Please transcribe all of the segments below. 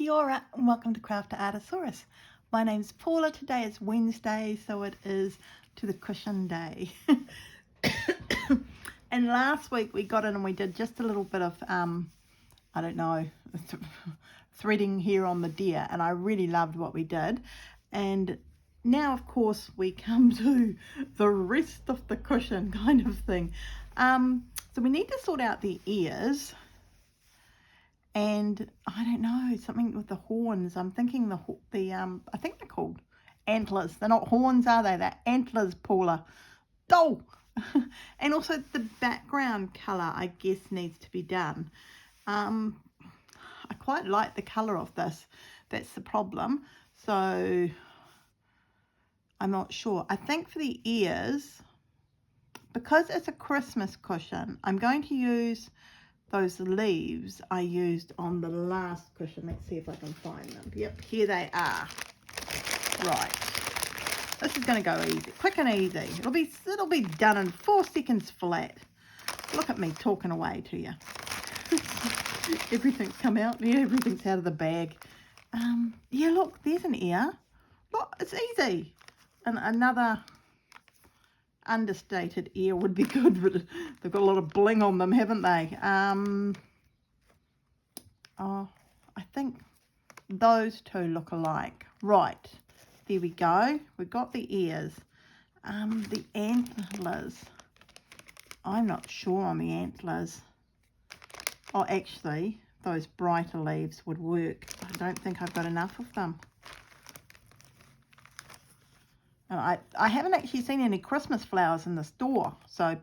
Kia ora and welcome to Craft to Artosaurus. My name's Paula. Today is Wednesday, so it is to the cushion day. And last week we got in and we did just a little bit of, I don't know, threading here on the deer, and I really loved what we did. And now, of course, we come to the rest of the cushion kind of thing. So we need to sort out the ears. And I don't know, something with the horns. I'm thinking I think they're called antlers. They're not horns, are they? They're antlers, Paula. Oh! And also the background colour, I guess, needs to be done. I quite like the colour of this. That's the problem. So I'm not sure. I think for the ears, because it's a Christmas cushion, I'm going to use those leaves I used on the last cushion. Let's see if I can find them. Yep, here they are. Right, this is going to go easy, quick and easy. It'll be done in 4 seconds flat. Look at me talking away to you. Everything's come out. Yeah, everything's out of the bag. Yeah, look, there's an ear. Look, it's easy. And another understated ear would be good, but they've got a lot of bling on them, haven't they? Oh, I think those two look alike. Right, there we go. We've got the ears. The antlers, I'm not sure on the antlers. Oh, actually, those brighter leaves would work. I don't think I've got enough of them. I haven't actually seen any Christmas flowers in the store, so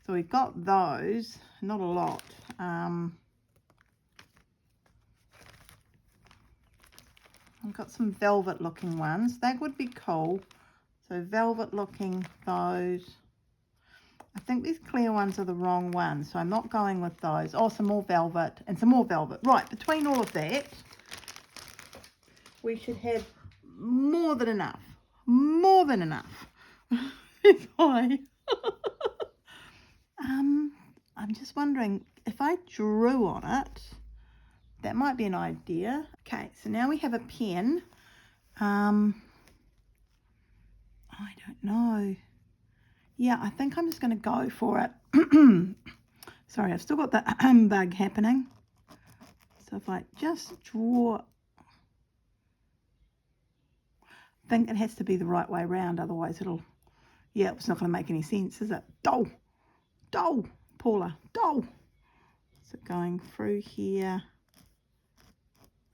we've got those, not a lot. I've got some velvet looking ones, that would be cool. So velvet looking, those. I think these clear ones are the wrong ones, so I'm not going with those. Oh, some more velvet and some more velvet. Right, between all of that, we should have more than enough. More than enough. If I'm just wondering if I drew on it, that might be an idea. Okay, so now we have a pen. I don't know. Yeah, I think I'm just going to go for it. Sorry, I've still got the bug happening. So if I just draw, I think it has to be the right way round, otherwise yeah, it's not going to make any sense, is it? Doll, Paula, doll. So going through here,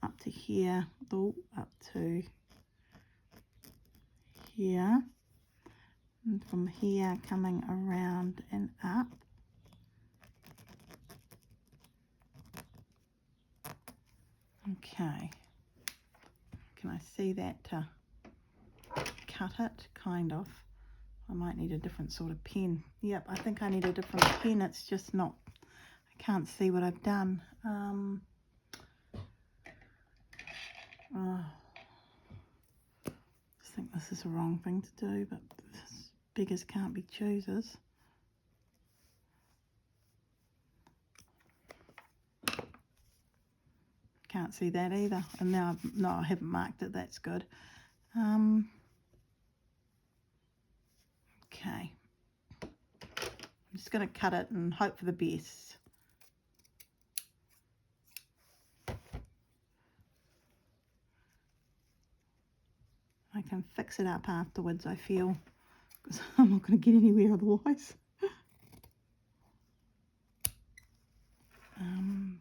up to here, up to here, and from here coming around and up. Okay, can I see that to cut it? Kind of. I might need a different sort of pen. Yep, I think I need a different pen. It's just not, I can't see what I've done. I think this is the wrong thing to do, but beggars can't be choosers. Can't see that either. And now, no, I haven't marked it. That's good. Okay. I'm just going to cut it and hope for the best. I can fix it up afterwards, I feel, because I'm not going to get anywhere otherwise. And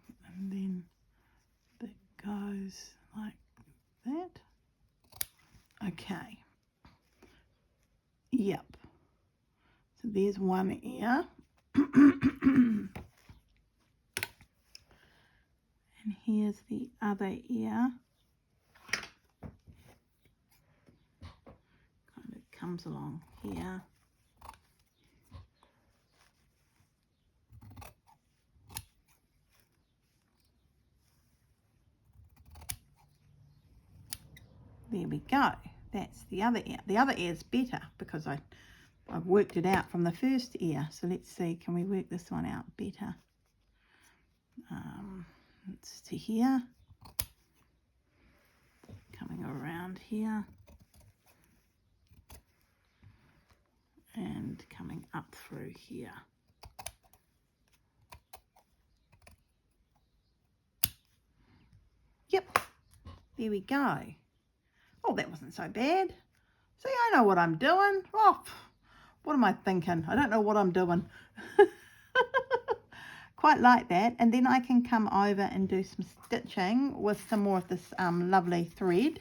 then that goes like that. Okay. Yep. So there's one ear. And here's the other ear. Kind of comes along here. There we go. That's the other ear. The other ear is better because I've worked it out from the first ear. So let's see, can we work this one out better? It's to here. coming around here and coming up through here. Yep, there we go. Oh, that wasn't so bad. See, I know what I'm doing. Oh, what am I thinking? I don't know what I'm doing. Quite like that. And then I can come over and do some stitching with some more of this lovely thread.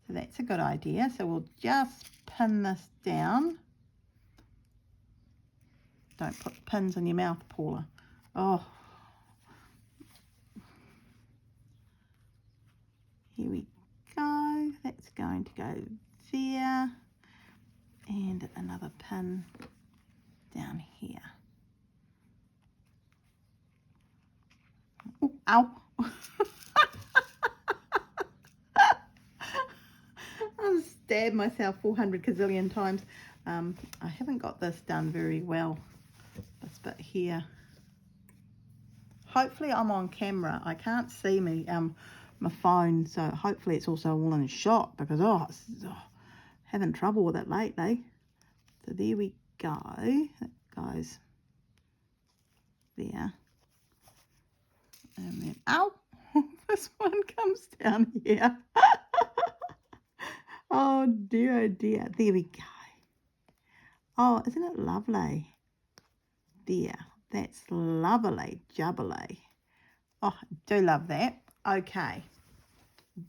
So that's a good idea. So we'll just pin this down. Don't put pins in your mouth, Paula. Oh. Here we go. That's going to go there. And another pin down here. Ooh, ow. I've stabbed myself 400 gazillion times. I haven't got this done very well, this bit here. Hopefully I'm on camera. I can't see me, my phone, so hopefully it's also all in shot because having trouble with it lately. So there we go. That goes there. And then, ow, this one comes down here. Oh dear, oh dear. There we go. Oh, isn't it lovely? There, that's lovely, jubbly. Oh, I do love that. Okay,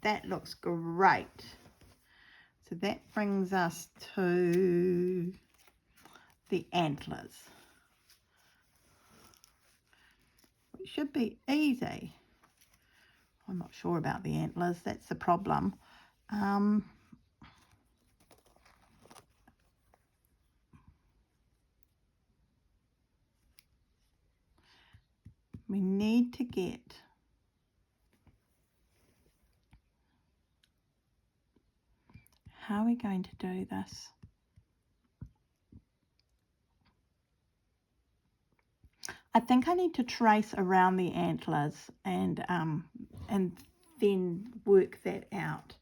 that looks great. So that brings us to the antlers. It should be easy. I'm not sure about the antlers, that's the problem. We need to get how are we going to do this? I think I need to trace around the antlers and then work that out.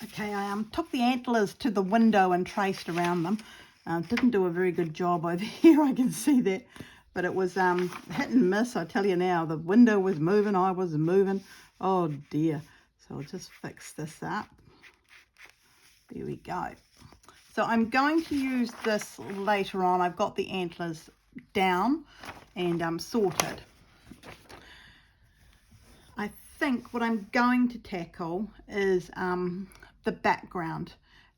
Okay, I took the antlers to the window and traced around them. Didn't do a very good job over here, I can see that. But it was hit and miss, I tell you now. The window was moving, I was moving. Oh dear. So I'll just fix this up. There we go. So I'm going to use this later on. I've got the antlers down and sorted. I think what I'm going to tackle is the background,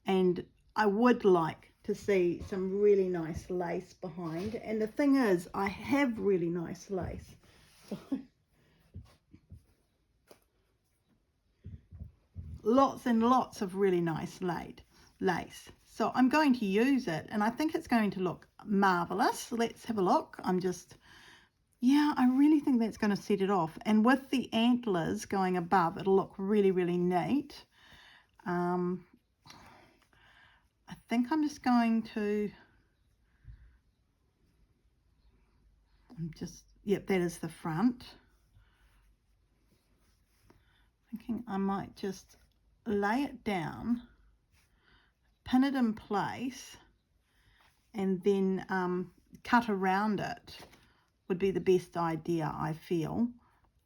and I would like to see some really nice lace behind. And the thing is, I have really nice lace. Lots and lots of really nice lace. So I'm going to use it, and I think it's going to look marvelous. Let's have a look. Yeah, I really think that's going to set it off. And with the antlers going above, it'll look really, really neat. I think I'm just going to, yep, that is the front. Thinking I might just lay it down, pin it in place, and then cut around it would be the best idea, I feel.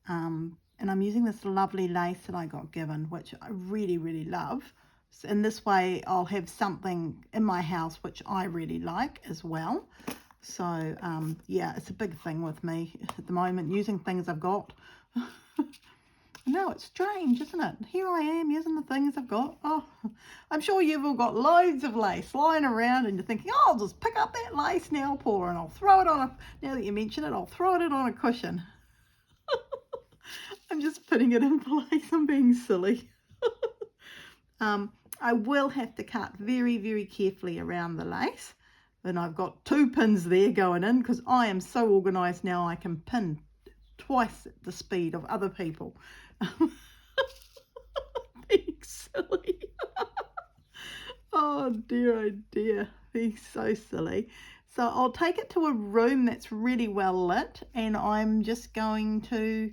And I'm using this lovely lace that I got given, which I really, really love. So in this way, I'll have something in my house which I really like as well. So, yeah, it's a big thing with me at the moment, using things I've got. No, it's strange, isn't it? Here I am using the things I've got. Oh, I'm sure you've all got loads of lace lying around and you're thinking, oh, I'll just pick up that lace now, Paula, and I'll throw it on now that you mention it, I'll throw it on a cushion. I'm just putting it in place. I'm being silly. I will have to cut very, very carefully around the lace. And I've got 2 pins there going in because I am so organised now I can pin twice the speed of other people. Being silly. Oh dear, being so silly. So I'll take it to a room that's really well lit, and I'm just going to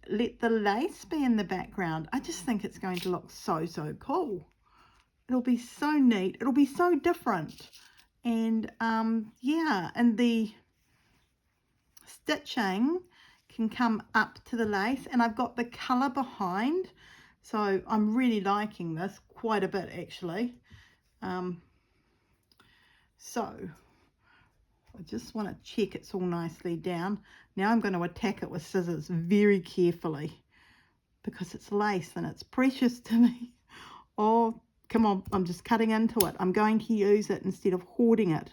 let the lace be in the background. I just think it's going to look so cool. It'll be so neat. It'll be so different. And yeah, and the stitching can come up to the lace, and I've got the colour behind, so I'm really liking this quite a bit actually. So I just want to check it's all nicely down. Now I'm going to attack it with scissors very carefully because it's lace and it's precious to me. Oh, come on, I'm just cutting into it. I'm going to use it instead of hoarding it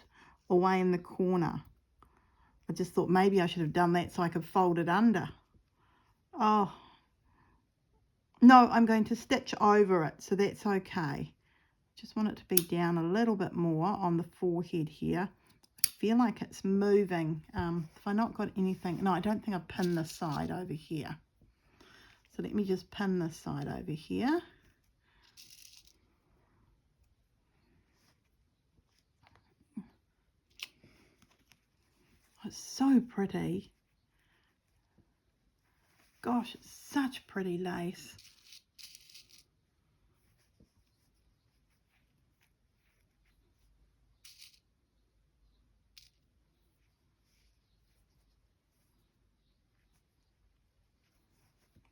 away in the corner. I just thought maybe I should have done that so I could fold it under. Oh, no, I'm going to stitch over it, so that's okay. Just want it to be down a little bit more on the forehead here. I feel like it's moving. Have I not got anything? No, I don't think I've pinned this side over here. So let me just pin this side over here. It's so pretty. Gosh, it's such pretty lace.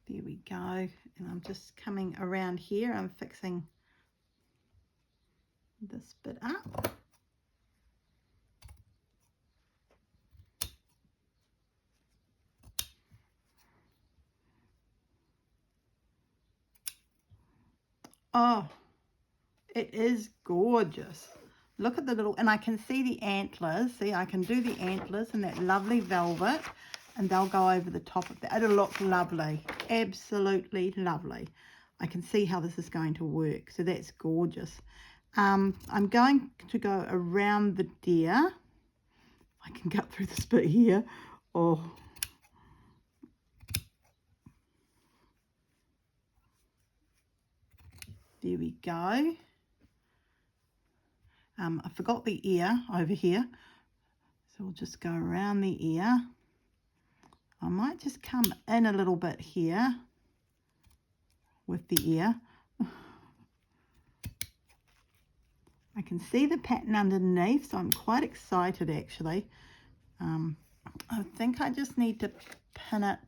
There we go. And I'm just coming around here. I'm fixing this bit up. Oh, it is gorgeous. Look at the little, and I can see the antlers. See, I can do the antlers in that lovely velvet, and they'll go over the top of that. It'll look lovely, absolutely lovely. I can see how this is going to work, so that's gorgeous. I'm going to go around the deer. I can cut through this bit here. Oh, there we go. I forgot the ear over here, so we'll just go around the ear. I might just come in a little bit here with the ear. I can see the pattern underneath, so I'm quite excited actually. I think I just need to pin it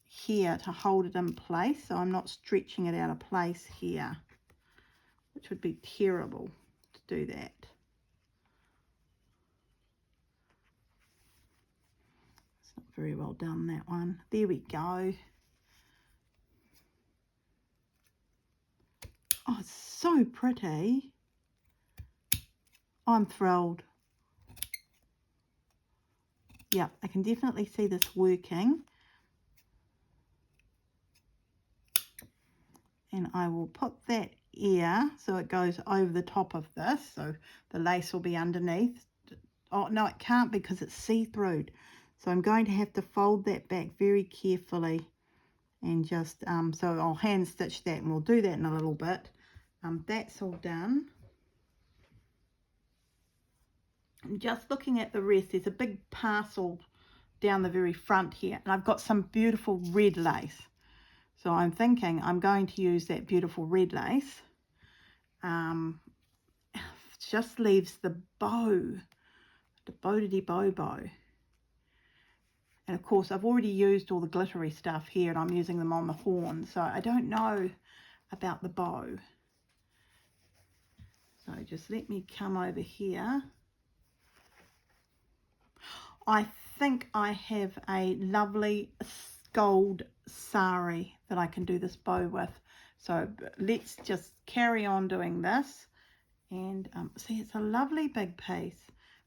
here to hold it in place, so I'm not stretching it out of place here, which would be terrible to do that. It's not very well done, that one. There we go. Oh, it's so pretty. I'm thrilled. Yeah, I can definitely see this working. And I will put that ear so it goes over the top of this, so the lace will be underneath. Oh no, it can't because it's see-through, so I'm going to have to fold that back very carefully and just so I'll hand stitch that, and we'll do that in a little bit. That's all done. I'm just looking at the rest. There's a big parcel down the very front here, and I've got some beautiful red lace. So I'm thinking I'm going to use that beautiful red lace. Just leaves the bow, the bow. And of course I've already used all the glittery stuff here, and I'm using them on the horn, so I don't know about the bow. So just let me come over here. I think I have a lovely gold sari that I can do this bow with. So let's just carry on doing this. And see, it's a lovely big piece.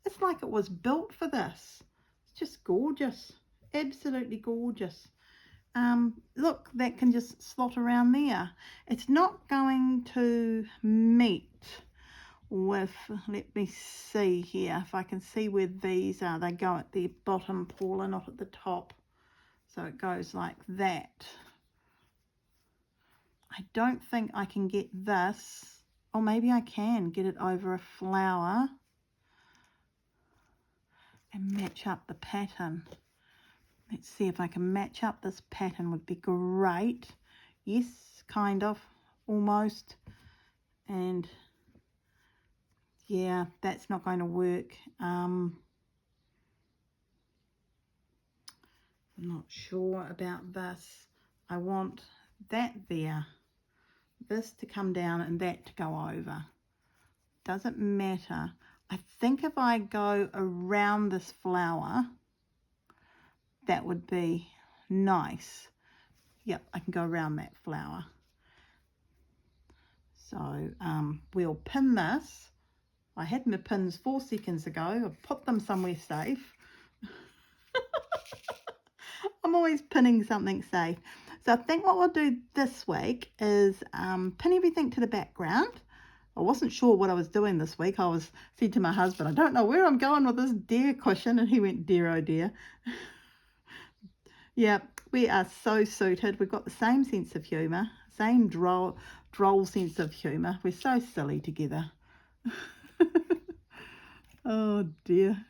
It's like it was built for this. It's just gorgeous. Absolutely gorgeous. Look, that can just slot around there. It's not going to meet with, let me see here if I can see where these are. They go at the bottom, Paula, not at the top. So it goes like that. I don't think I can get this, or maybe I can get it over a flower and match up the pattern. Let's see if I can match up this pattern, would be great. Yes, kind of, almost. And yeah, that's not going to work. I'm not sure about this. I want that there, this to come down and that to go over. Doesn't matter. I think if I go around this flower, that would be nice. Yep, I can go around that flower. So we'll pin this. I had my pins 4 seconds ago. I've put them somewhere safe. I'm always pinning something safe. So I think what we'll do this week is pin everything to the background. I wasn't sure what I was doing this week. I said to my husband, I don't know where I'm going with this deer cushion. And he went, dear, oh dear. Yeah, we are so suited. We've got the same sense of humour, same droll sense of humour. We're so silly together. Oh dear.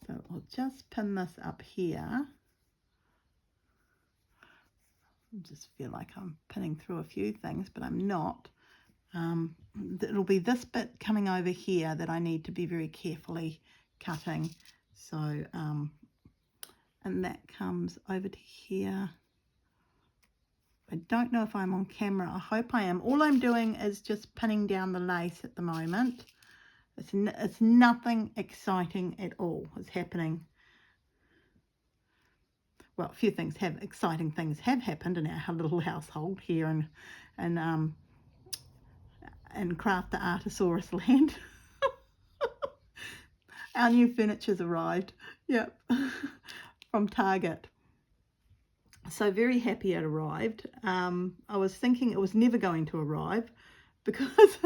So I'll just pin this up here. I just feel like I'm pinning through a few things, but I'm not. It'll be this bit coming over here that I need to be very carefully cutting. So, and that comes over to here. I don't know if I'm on camera. I hope I am. All I'm doing is just pinning down the lace at the moment. It's nothing exciting at all is happening. Well, a few exciting things have happened in our little household here in Craft the Artosaurus land. Our new furniture's arrived. Yep, from Target. So very happy it arrived. I was thinking it was never going to arrive because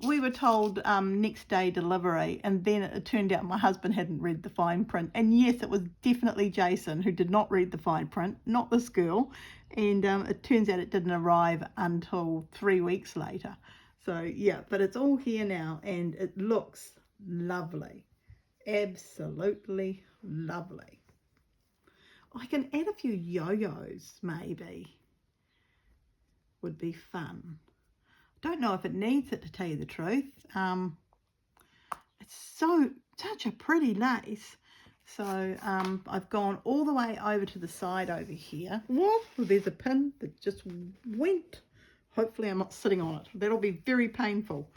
we were told next day delivery, and then it turned out my husband hadn't read the fine print. And yes, it was definitely Jason who did not read the fine print, not this girl. And it turns out it didn't arrive until 3 weeks later. So yeah, but it's all here now and it looks lovely. Absolutely lovely. I can add a few yo-yos maybe. Would be fun. Don't know if it needs it, to tell you the truth. It's such a pretty lace. So I've gone all the way over to the side over here. Whoa, there's a pin that just went. Hopefully I'm not sitting on it. That'll be very painful.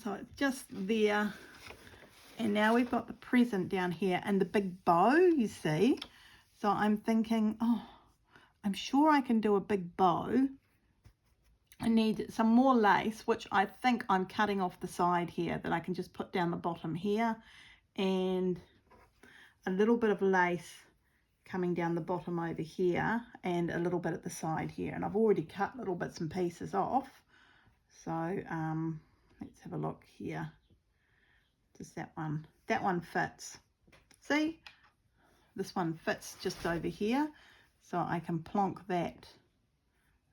So it's just there. And now we've got the present down here and the big bow, you see. So I'm thinking, oh, I'm sure I can do a big bow. I need some more lace, which I think I'm cutting off the side here, that I can just put down the bottom here, and a little bit of lace coming down the bottom over here, and a little bit at the side here. And I've already cut little bits and pieces off. So let's have a look here. Does that one fits? See, this one fits just over here, so I can plonk that.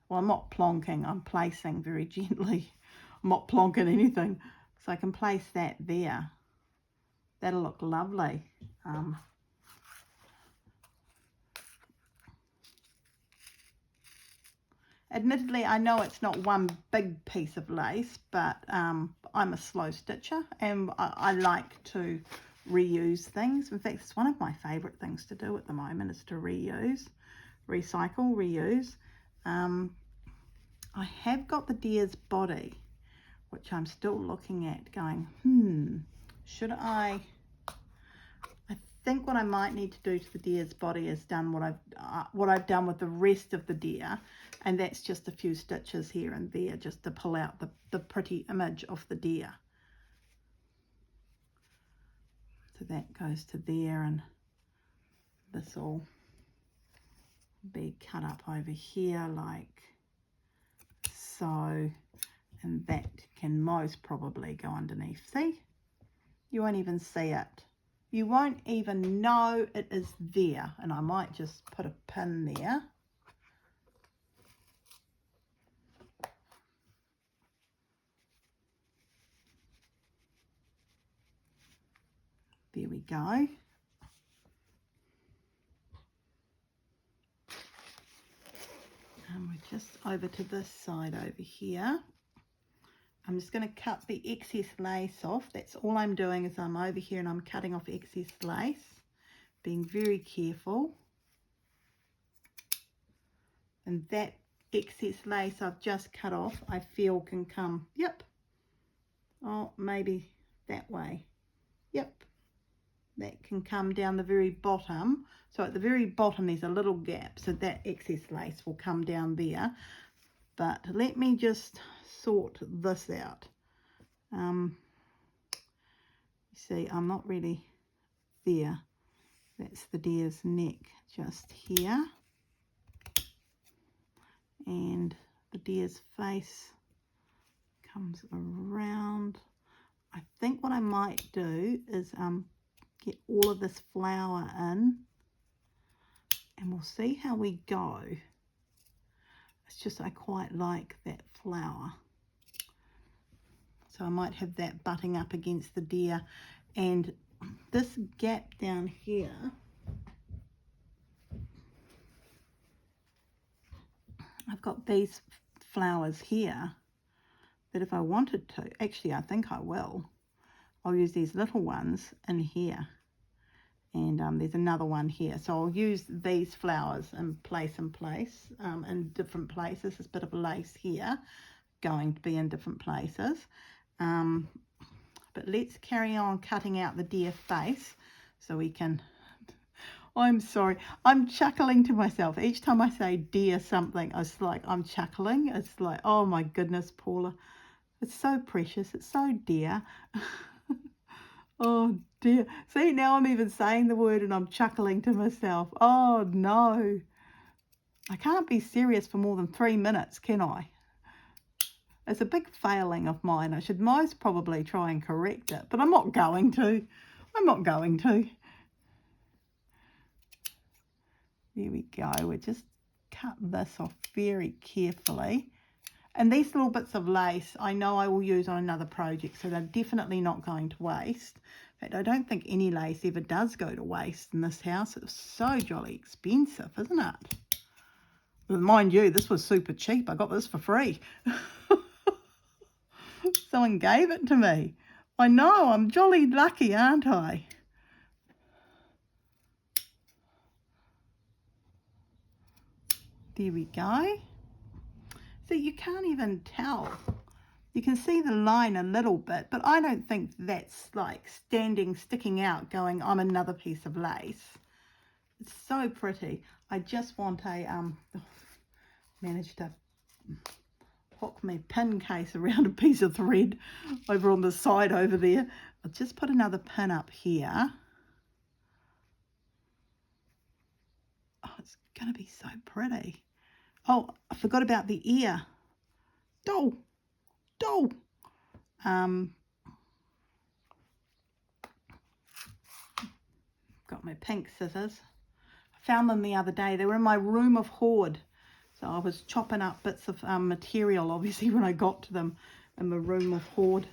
Well, I'm not plonking, I'm placing very gently. I'm not plonking anything. So I can place that there. That'll look lovely. Admittedly, I know it's not one big piece of lace, but I'm a slow stitcher and I like to reuse things. In fact, it's one of my favourite things to do at the moment is to reuse, recycle, reuse. I have got the deer's body, which I'm still looking at going, should I think what I might need to do to the deer's body is done what I've done with the rest of the deer, and that's just a few stitches here and there just to pull out the pretty image of the deer. So that goes to there, and this will be cut up over here like so, and that can most probably go underneath. See, you won't even see it. You won't even know it is there. And I might just put a pin there. There we go. And we're just over to this side over here. I'm just going to cut the excess lace off. That's all I'm doing, is I'm over here and I'm cutting off excess lace, being very careful. And that excess lace I've just cut off, I feel can come, yep, oh, maybe that way, yep, that can come down the very bottom. So at the very bottom there's a little gap, so that excess lace will come down there. But let me just sort this out. You see, I'm not really there. That's the deer's neck just here. And the deer's face comes around. I think what I might do is get all of this flower in, and we'll see how we go. It's just I quite like that flower. So I might have that butting up against the deer. And this gap down here, I've got these flowers here that if I wanted to, actually I think I will, I'll use these little ones in here. And there's another one here. So I'll use these flowers in place in different places. There's a bit of lace here going to be in different places. But let's carry on cutting out the deer face so we can... I'm sorry, I'm chuckling to myself. Each time I say deer something, it's like I'm chuckling. It's like, oh my goodness, Paula. It's so precious. It's so dear. Oh dear. See, now I'm even saying the word and I'm chuckling to myself. Oh no. I can't be serious for more than 3 minutes, can I? It's a big failing of mine. I should most probably try and correct it, but I'm not going to. I'm not going to. There we go. We just cut this off very carefully. And these little bits of lace, I know I will use on another project, so they're definitely not going to waste. In fact, I don't think any lace ever does go to waste in this house. It's so jolly expensive, isn't it? But mind you, this was super cheap. I got this for free. Someone gave it to me. I know, I'm jolly lucky, aren't I? There we go. See, you can't even tell. You can see the line a little bit, but I don't think that's like sticking out going, I'm another piece of lace. It's so pretty. I just want a, managed to hook my pin case around a piece of thread over on the side over there. I'll just put another pin up here. Oh, it's going to be so pretty. Oh, I forgot about the ear. Got my pink scissors. I found them the other day. They were in my room of hoard. So I was chopping up bits of material, obviously, when I got to them in my room of hoard.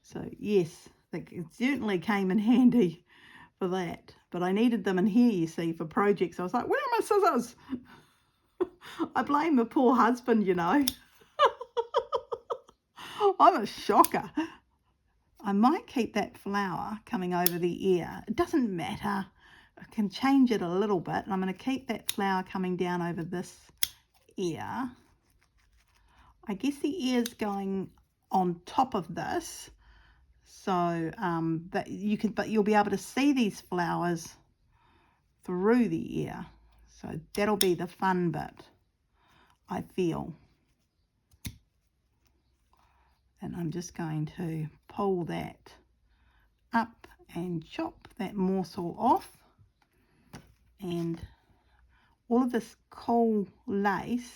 So yes, it certainly came in handy for that. But I needed them in here, you see, for projects. I was like, where are my scissors? I blame the poor husband, you know. I'm a shocker. I might keep that flower coming over the ear. It doesn't matter. I can change it a little bit. And I'm going to keep that flower coming down over this ear. I guess the ear's going on top of this. So that you can, but you'll be able to see these flowers through the ear. So that'll be the fun bit, I feel. And I'm just going to pull that up and chop that morsel off. And all of this cool lace,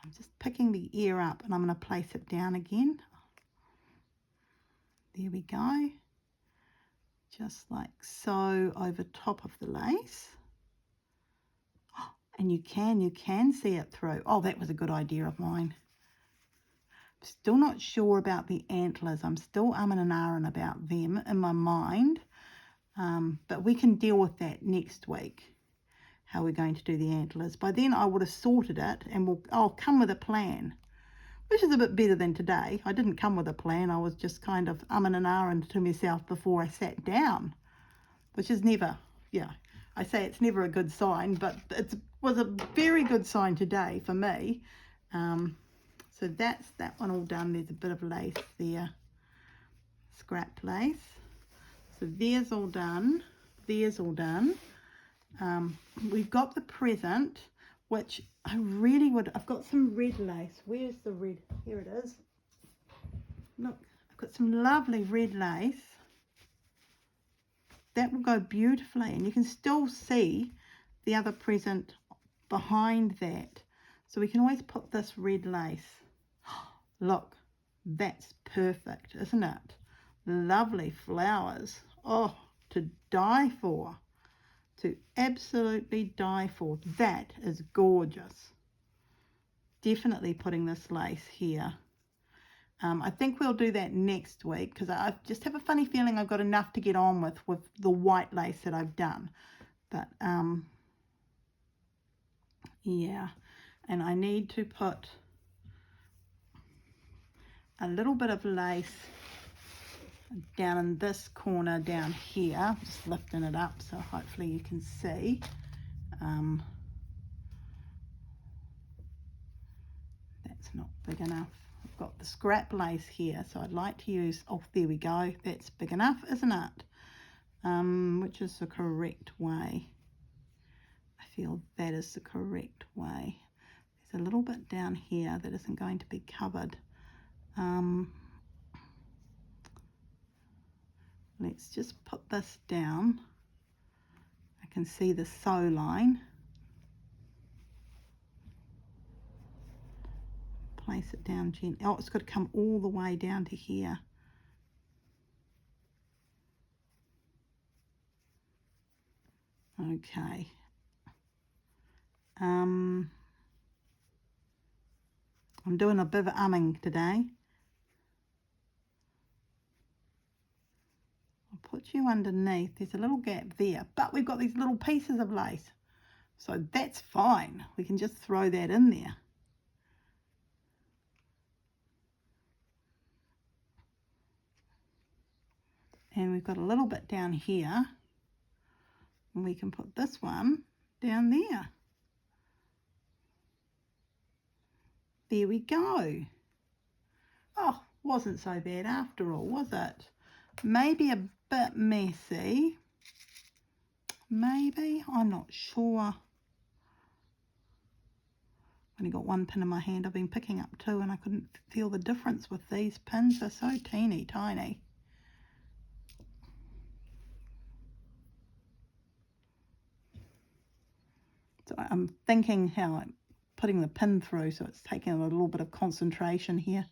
I'm just picking the ear up and I'm going to place it down again. There we go. Just like so over top of the lace. And you can see it through. Oh, that was a good idea of mine. Still not sure about the antlers. I'm still umming and ahhing about them in my mind. But we can deal with that next week, how we're going to do the antlers. By then I would have sorted it, and I'll come with a plan, which is a bit better than today. I didn't come with a plan. I was just kind of umming and ahhing to myself before I sat down, which is never, yeah, I say it's never a good sign, but it was a very good sign today for me. So that's that one all done. There's a bit of lace there, scrapped lace. So there's all done. There's all done. We've got the present, which I really would, I've got some red lace. Where's the red? Here it is. Look, I've got some lovely red lace. That will go beautifully, and you can still see the other present behind that. So we can always put this red lace. Look, that's perfect, isn't it? Lovely flowers. Oh, to die for. To absolutely die for. That is gorgeous. Definitely putting this lace here. I think we'll do that next week, because I just have a funny feeling I've got enough to get on with the white lace that I've done. But yeah, and I need to put a little bit of lace down in this corner down here, just lifting it up so hopefully you can see. That's not big enough. I've got the scrap lace here, so I'd like to use, oh, there we go, that's big enough, isn't it? Which is the correct way. I feel that is the correct way. There's a little bit down here that isn't going to be covered. Let's just put this down. I can see the sew line. Place it down gently. Oh, it's got to come all the way down to here. Okay. I'm doing a bit of umming today. I'll put you underneath. There's a little gap there, but we've got these little pieces of lace, so that's fine. We can just throw that in there. And we've got a little bit down here, and we can put this one down there. There we go. Oh, wasn't so bad after all, was it? Maybe a bit messy. Maybe, I'm not sure. Only got one pin in my hand. I've been picking up two, and I couldn't feel the difference with these pins. They're so teeny tiny. So I'm thinking how I'm putting the pin through, so it's taking a little bit of concentration here.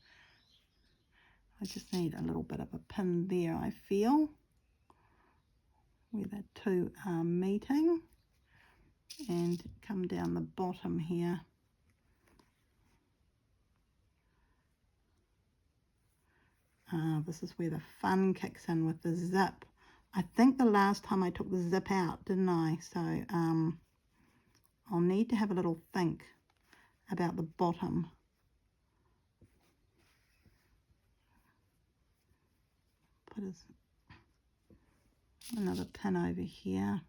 I just need a little bit of a pin there, I feel, where the two are meeting, and come down the bottom here. This is where the fun kicks in with the zip. I think the last time I took the zip out, didn't I? So I'll need to have a little think about the bottom. Put another pin over here.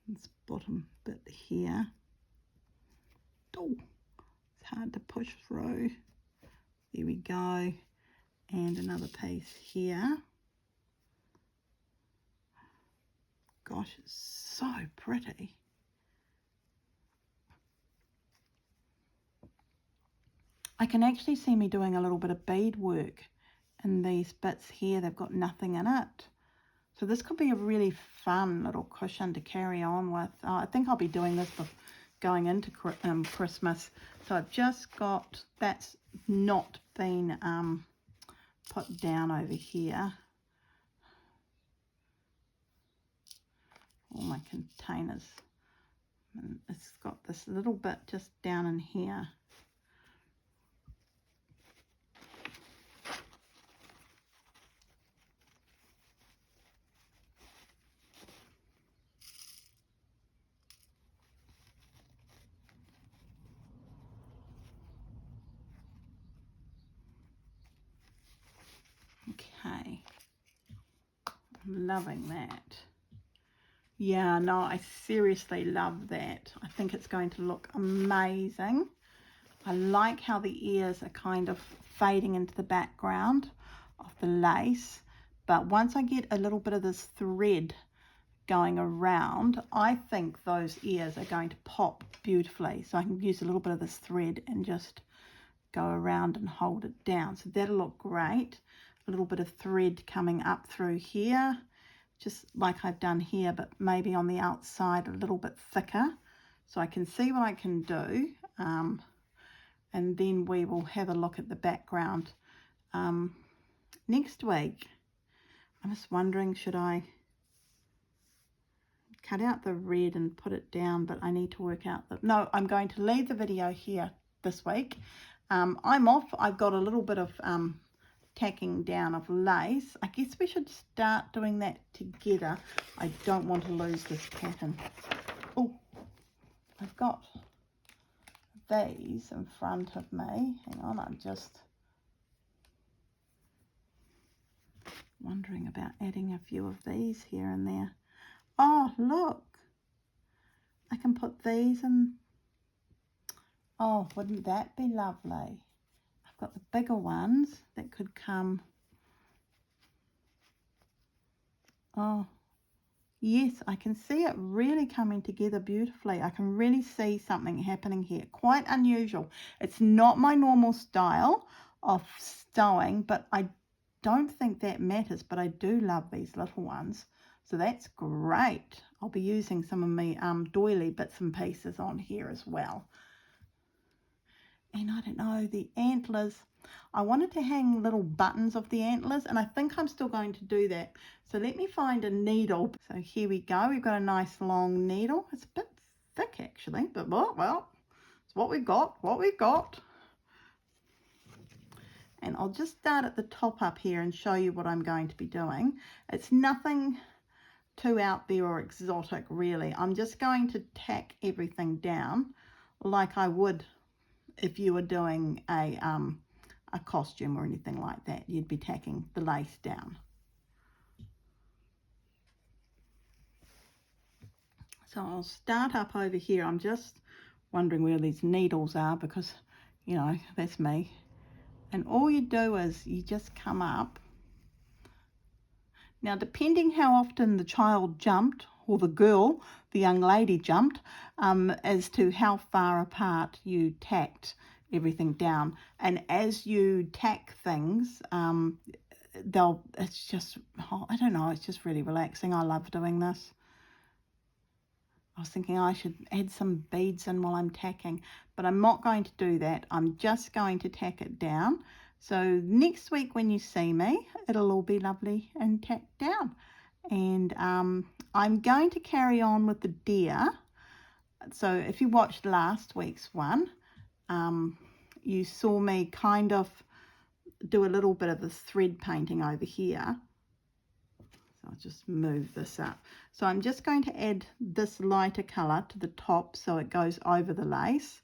This bottom bit here. Oh, it's hard to push through. There we go. And another piece here. Gosh, it's so pretty. I can actually see me doing a little bit of beadwork in these bits here. They've got nothing in it. So this could be a really fun little cushion to carry on with. I think I'll be doing this going into Christmas. So I've just got, that's not been put down over here. All my containers. And it's got this little bit just down in here. I'm loving that. Yeah, no, I seriously love that. I think it's going to look amazing. I like how the ears are kind of fading into the background of the lace. But once I get a little bit of this thread going around, I think those ears are going to pop beautifully. So I can use a little bit of this thread and just go around and hold it down. So that'll look great. A little bit of thread coming up through here, just like I've done here, but maybe on the outside a little bit thicker, so I can see what I can do. And then we will have a look at the background next week. I'm just wondering, should I cut out the red and put it down? But I need to work out no, I'm going to leave the video here this week. I'm off. I've got a little bit of tacking down of lace. I guess we should start doing that together. I don't want to lose this pattern. Oh, I've got these in front of me. Hang on, I'm just wondering about adding a few of these here and there. Oh, look, I can put these in. Oh, wouldn't that be lovely? I've got the bigger ones that could come. Oh, yes, I can see it really coming together beautifully. I can really see something happening here. Quite unusual. It's not my normal style of sewing, but I don't think that matters. But I do love these little ones. So that's great. I'll be using some of my doily bits and pieces on here as well. And I don't know, the antlers, I wanted to hang little buttons of the antlers, and I think I'm still going to do that. So let me find a needle. So here we go. We've got a nice long needle. It's a bit thick actually, but well, it's what we've got, And I'll just start at the top up here and show you what I'm going to be doing. It's nothing too out there or exotic really. I'm just going to tack everything down like I would if you were doing a costume or anything like that. You'd be tacking the lace down. So I'll start up over here. I'm just wondering where these needles are because, you know, that's me. And all you do is you just come up. Now, depending how often the child jumped, or the young lady jumped, as to how far apart you tacked everything down. And as you tack things, it's just, I don't know, it's just really relaxing. I love doing this. I was thinking I should add some beads in while I'm tacking, but I'm not going to do that. I'm just going to tack it down. So next week when you see me, it'll all be lovely and tacked down. And I'm going to carry on with the deer. So if you watched last week's one, you saw me kind of do a little bit of this thread painting over here. So I'll just move this up. So I'm just going to add this lighter colour to the top so it goes over the lace.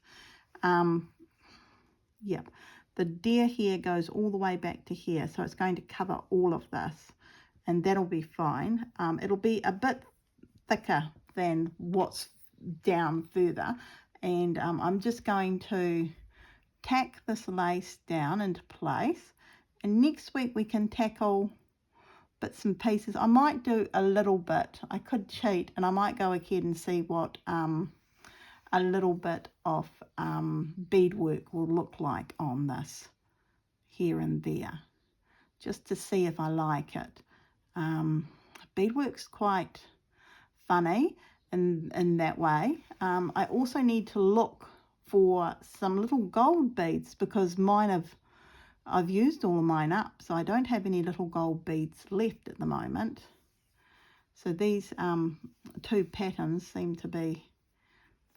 Yep, the deer here goes all the way back to here, so it's going to cover all of this, and that'll be fine. It'll be a bit thicker than what's down further, and I'm just going to tack this lace down into place, and next week we can tackle bits and pieces. I might do a little bit. I could cheat and I might go ahead and see what a little bit of beadwork will look like on this here and there, just to see if I like it. Beadwork's quite funny in that way. I also need to look for some little gold beads because I've used all of mine up, so I don't have any little gold beads left at the moment. So these two patterns seem to be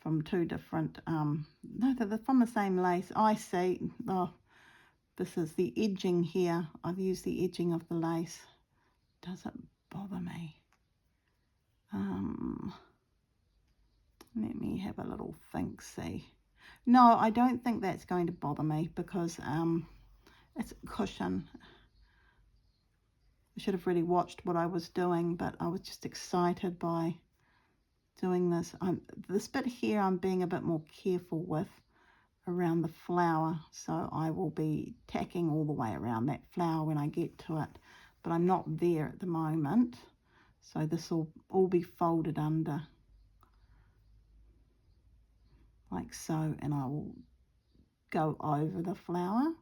from two different, no, they're from the same lace. I see, oh, this is the edging here. I've used the edging of the lace. Doesn't bother me. Let me have a little think, see. No, I don't think that's going to bother me because it's a cushion. I should have really watched what I was doing, but I was just excited by doing this. This bit here I'm being a bit more careful with around the flower, so I will be tacking all the way around that flower when I get to it, but I'm not there at the moment, so this will all be folded under like so, and I will go over the flower.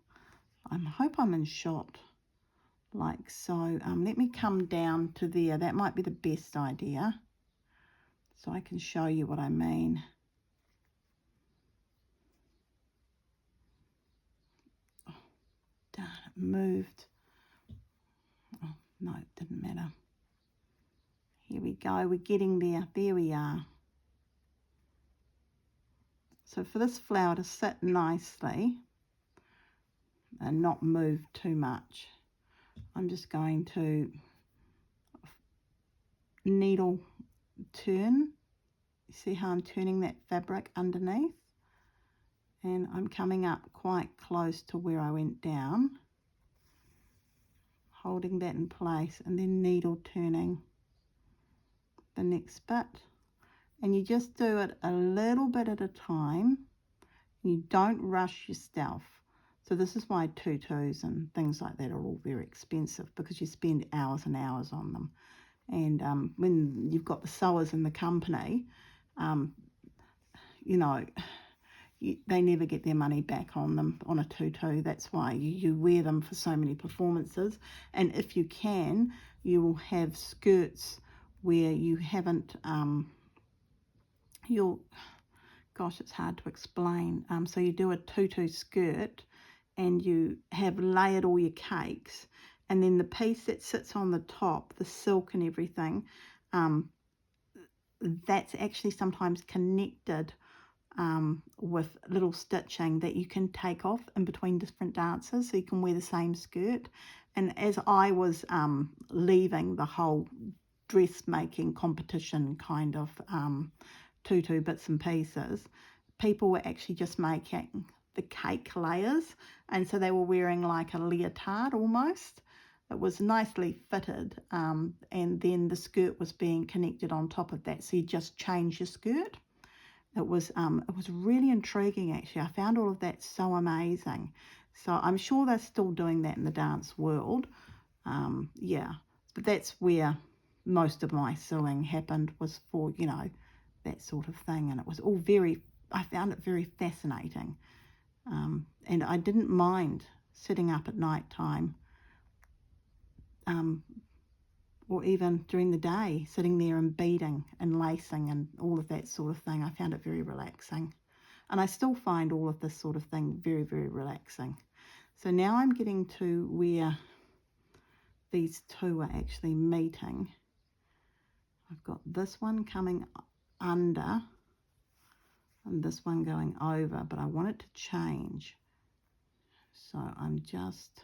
I hope I'm in shot like so. Let me come down to there. That might be the best idea, so I can show you what I mean. Oh, darn, it moved. Oh, no, it didn't matter. Here we go, we're getting there. There we are. So for this flower to sit nicely and not move too much, I'm just going to needle turn. You see how I'm turning that fabric underneath? And I'm coming up quite close to where I went down, holding that in place, and then needle turning the next bit. And you just do it a little bit at a time. You don't rush yourself. So this is why tutus and things like that are all very expensive, because you spend hours and hours on them. And when you've got the sewers in the company, you know, they never get their money back on them, on a tutu. That's why you wear them for so many performances. And if you can, you will have skirts where you haven't, gosh, it's hard to explain. So you do a tutu skirt and you have layered all your cakes, and then the piece that sits on the top, the silk and everything, that's actually sometimes connected with little stitching that you can take off in between different dances, so you can wear the same skirt. And as I was leaving the whole dressmaking competition kind of tutu bits and pieces, people were actually just making the cake layers, and so they were wearing like a leotard almost. It was nicely fitted, and then the skirt was being connected on top of that, so you just change your skirt. It was really intriguing, actually. I found all of that so amazing. So I'm sure they're still doing that in the dance world. Yeah, but that's where most of my sewing happened, was for, you know, that sort of thing. And it was all I found it very fascinating. And I didn't mind sitting up at night time, or even during the day, sitting there and beading and lacing and all of that sort of thing. I found it very relaxing. And I still find all of this sort of thing very, very relaxing. So now I'm getting to where these two are actually meeting. I've got this one coming under and this one going over, but I want it to change. So I'm just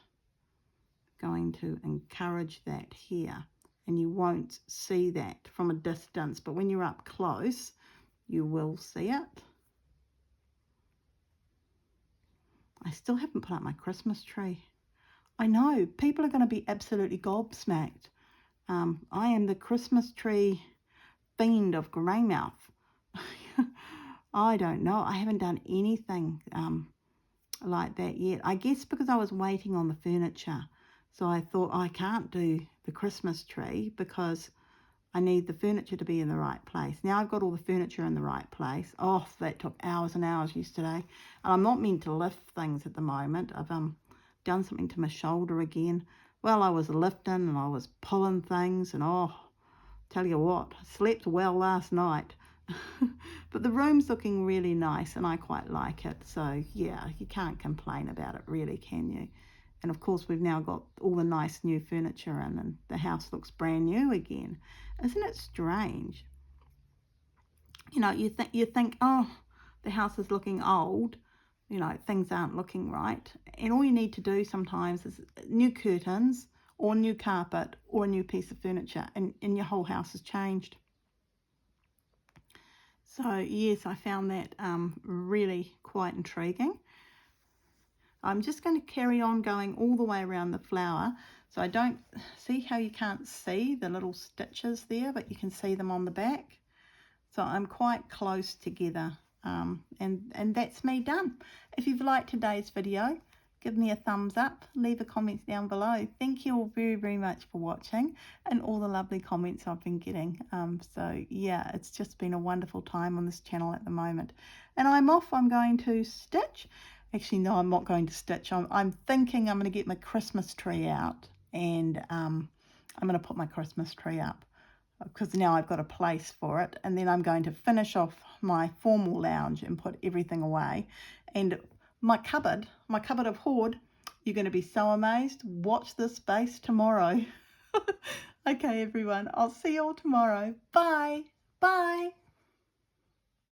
going to encourage that here. And you won't see that from a distance, but when you're up close, you will see it. I still haven't put up my Christmas tree. I know, people are going to be absolutely gobsmacked. I am the Christmas tree fiend of Greymouth. I don't know. I haven't done anything like that yet. I guess because I was waiting on the furniture. So I thought, I can't do the Christmas tree because I need the furniture to be in the right place. Now I've got all the furniture in the right place. Oh, that took hours and hours yesterday. And I'm not meant to lift things at the moment. I've done something to my shoulder again. Well, I was lifting and I was pulling things, and oh, tell you what, I slept well last night. But the room's looking really nice and I quite like it. So yeah, you can't complain about it really, can you? And of course we've now got all the nice new furniture in and the house looks brand new again. Isn't it strange? You know, you think, oh, the house is looking old, you know, things aren't looking right. And all you need to do sometimes is new curtains or new carpet or a new piece of furniture, and your whole house has changed. So yes, I found that really quite intriguing. I'm just going to carry on going all the way around the flower. So I don't see how you can't see the little stitches there, but you can see them on the back. So I'm quite close together, and that's me done. If you've liked today's video, give me a thumbs up, leave a comment down below. Thank you all very, very much for watching and all the lovely comments I've been getting. So yeah, it's just been a wonderful time on this channel at the moment. And I'm off. I'm going to stitch. Actually, no, I'm not going to stitch. I'm thinking I'm going to get my Christmas tree out, and I'm going to put my Christmas tree up, because now I've got a place for it, and then I'm going to finish off my formal lounge and put everything away. And my cupboard of hoard, you're going to be so amazed. Watch this space tomorrow. Okay, everyone, I'll see you all tomorrow. Bye.